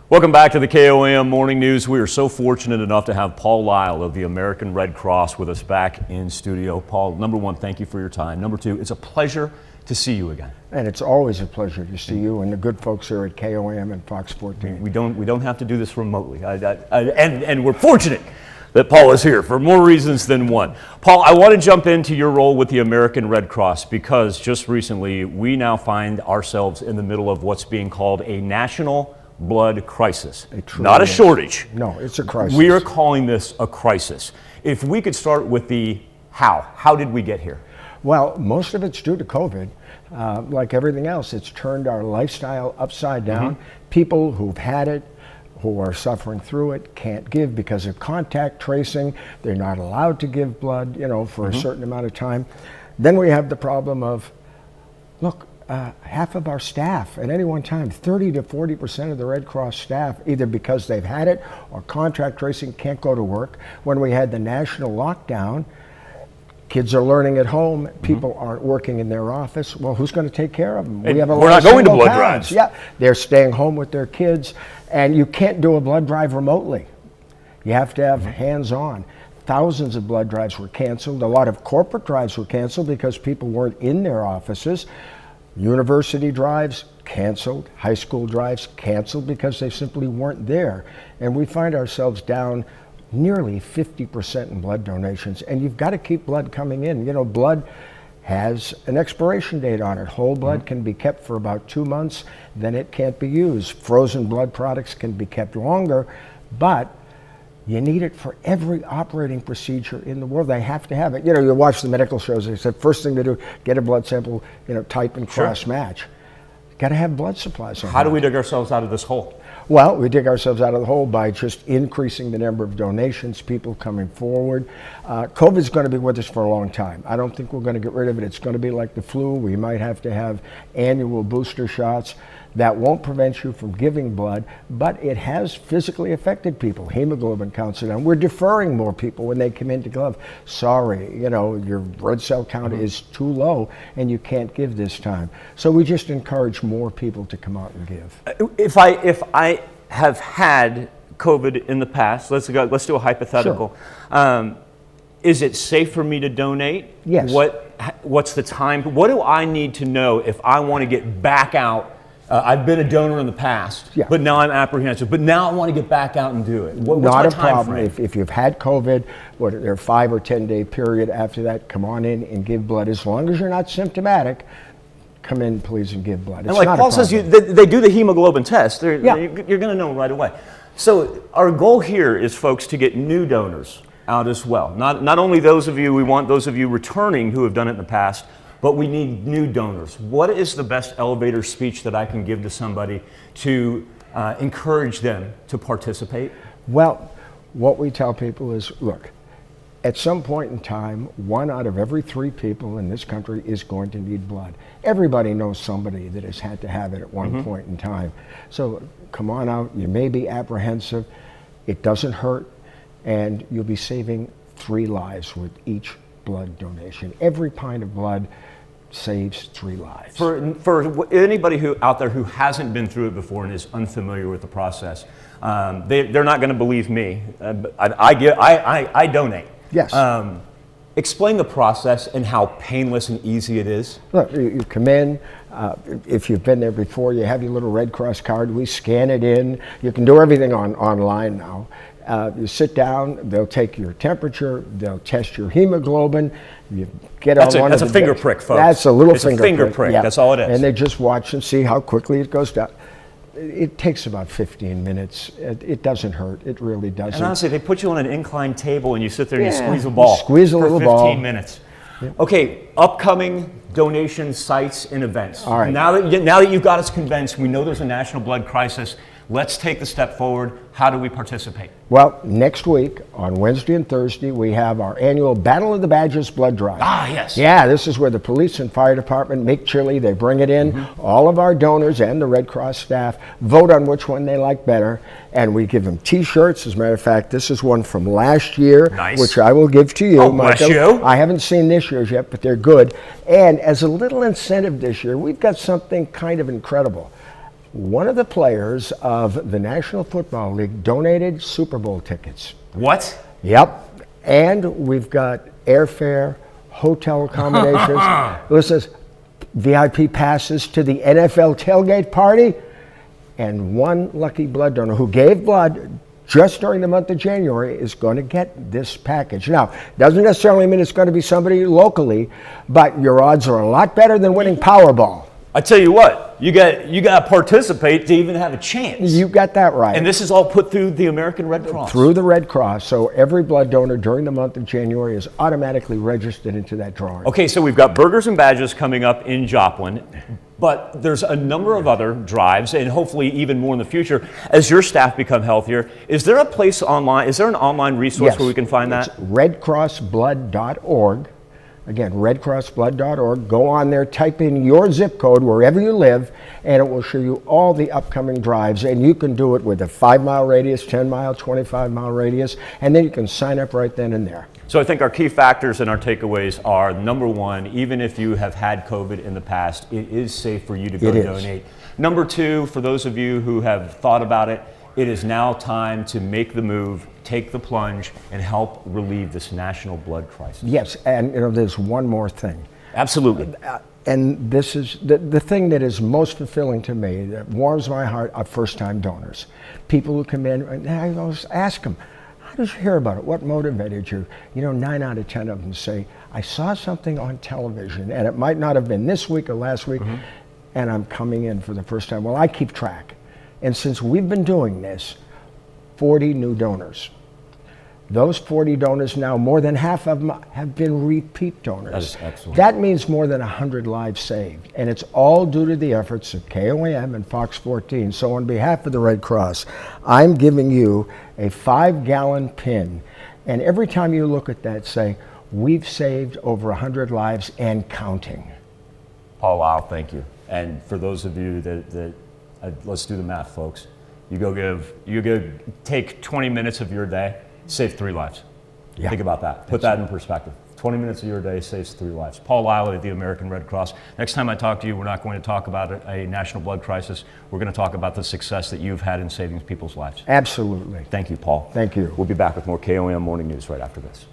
Welcome back to the KOM Morning News. We are so fortunate enough to have Paul Lyle of the American Red Cross with us back in studio. Paul, number one, thank you for your time. Number two, it's a pleasure to see you again. And it's always a pleasure to see you and the good folks here at KOM and Fox 14. We don't have to do this remotely, and we're fortunate that Paul is here for more reasons than one. Paul, I want to jump into your role with the American Red Cross because just recently we now find ourselves in the middle of what's being called a national blood crisis. Not a shortage. No, it's a crisis. We are calling this a crisis. If we could start with the how did we get here? Well, most of it's due to COVID. Like everything else, it's turned our lifestyle upside down. People who've had it, who are suffering through it, can't give because of contact tracing. They're not allowed to give blood, for a certain amount of time. Then we have the problem of, look, half of our staff at any one time, 30 to 40% of the Red Cross staff, either because they've had it or contact tracing, can't go to work. When we had the national lockdown, kids are learning at home, people aren't working in their office. Well, who's going to take care of them? We're not going to blood drives. Yeah, they're staying home with their kids, and you can't do a blood drive remotely. You have to have hands-on. Thousands of blood drives were canceled. A lot of corporate drives were canceled because people weren't in their offices. University drives canceled, high school drives canceled because they simply weren't there. And we find ourselves down nearly 50% in blood donations. And you've got to keep blood coming in. Blood has an expiration date on it. Whole blood can be kept for about 2 months, then it can't be used. Frozen blood products can be kept longer, but you need it for every operating procedure in the world. They have to have it. You watch the medical shows, they said first thing to do, get a blood sample, type and cross match. Got to have blood supplies. How do we dig ourselves out of this hole? Well, we dig ourselves out of the hole by just increasing the number of donations, people coming forward. COVID's going to be with us for a long time. I don't think we're going to get rid of it. It's going to be like the flu. We might have to have annual booster shots. That won't prevent you from giving blood, but it has physically affected people. Hemoglobin counts are down. We're deferring more people when they come into glove. Sorry, your red cell count is too low and you can't give this time. So we just encourage more people to come out and give. If I have had COVID in the past, let's do a hypothetical. Sure. Is it safe for me to donate? Yes. What's the time? What do I need to know if I want to get back out? I've been a donor in the past, but now I'm apprehensive. But now I want to get back out and do it. What's Not my a time problem. frame? If you've had COVID, there are 5 or 10 day period after that, come on in and give blood. As long as you're not symptomatic, come in, please, and give blood. And like Paul says, they do the hemoglobin test. You're going to know right away. So our goal here is, folks, to get new donors out as well. Not only those of you, we want those of you returning who have done it in the past, but we need new donors. What is the best elevator speech that I can give to somebody to encourage them to participate? Well, what we tell people is, look, at some point in time, 1 out of every 3 people in this country is going to need blood. Everybody knows somebody that has had to have it at one point in time. So come on out. You may be apprehensive. It doesn't hurt, and you'll be saving 3 lives with each blood donation. Every pint of blood saves 3 lives. For anybody out there who hasn't been through it before and is unfamiliar with the process, they're not going to believe me. I donate. Yes. Explain the process and how painless and easy it is. Look, you come in. If you've been there before, you have your little Red Cross card. We scan it in. You can do everything online now. You sit down, they'll take your temperature, they'll test your hemoglobin, you get that's a finger prick, folks. That's a little finger prick. Yeah. That's all it is. And they just watch and see how quickly it goes down. It takes about 15 minutes. It doesn't hurt. It really doesn't. And honestly, they put you on an inclined table and you sit there and you squeeze a ball. Squeeze a little ball. For 15 minutes. Yep. Okay, upcoming donation sites and events. All right. Now that you've got us convinced, we know there's a national blood crisis. Let's take the step forward. How do we participate? Well, next week, on Wednesday and Thursday, we have our annual Battle of the Badges blood drive. Ah, yes. Yeah, this is where the police and fire department make chili. They bring it in. All of our donors and the Red Cross staff vote on which one they like better. And we give them T-shirts. As a matter of fact, this is one from last year, which I will give to you, oh, Michael. Bless you. I haven't seen this year's yet, but they're good. And as a little incentive this year, we've got something kind of incredible. One of the players of the National Football League donated Super Bowl tickets. What? Yep. And we've got airfare, hotel accommodations. Listen, VIP passes to the NFL tailgate party. And one lucky blood donor who gave blood just during the month of January is going to get this package. Now, doesn't necessarily mean it's going to be somebody locally, but your odds are a lot better than winning Powerball. I tell you what, you got to participate to even have a chance. You got that right. And this is all put through the American Red Cross. Through the Red Cross. So every blood donor during the month of January is automatically registered into that drawing. Okay, so we've got burgers and badges coming up in Joplin, but there's a number of other drives, and hopefully even more in the future as your staff become healthier. Is there a place online, is there an online resource where we can find that? It's redcrossblood.org. Again, redcrossblood.org. Go on there, type in your zip code wherever you live, and it will show you all the upcoming drives. And you can do it with a 5-mile radius, 10-mile, 25-mile radius, and then you can sign up right then and there. So I think our key factors and our takeaways are, number one, even if you have had COVID in the past, it is safe for you to go donate. Number two, for those of you who have thought about it, it is now time to make the move, take the plunge, and help relieve this national blood crisis. Yes, and there's one more thing. Absolutely. And this is the thing that is most fulfilling to me, that warms my heart, are first-time donors. People who come in, and I always ask them, how did you hear about it? What motivated you? 9 out of 10 of them say, I saw something on television, and it might not have been this week or last week, and I'm coming in for the first time. Well, I keep track. And since we've been doing this, 40 new donors. Those 40 donors now, more than half of them have been repeat donors. That is excellent. That means more than 100 lives saved. And it's all due to the efforts of KOAM and Fox 14. So on behalf of the Red Cross, I'm giving you a 5-gallon pin. And every time you look at that, say, we've saved over 100 lives and counting. Paul Lyle, thank you. And for those of you that let's do the math, folks. You go take 20 minutes of your day, save 3 lives. Yeah. Think about that. Put that in perspective. 20 minutes of your day saves 3 lives. Paul Lyle at the American Red Cross. Next time I talk to you, we're not going to talk about a national blood crisis. We're going to talk about the success that you've had in saving people's lives. Absolutely. Thank you, Paul. Thank you. We'll be back with more KOM Morning News right after this.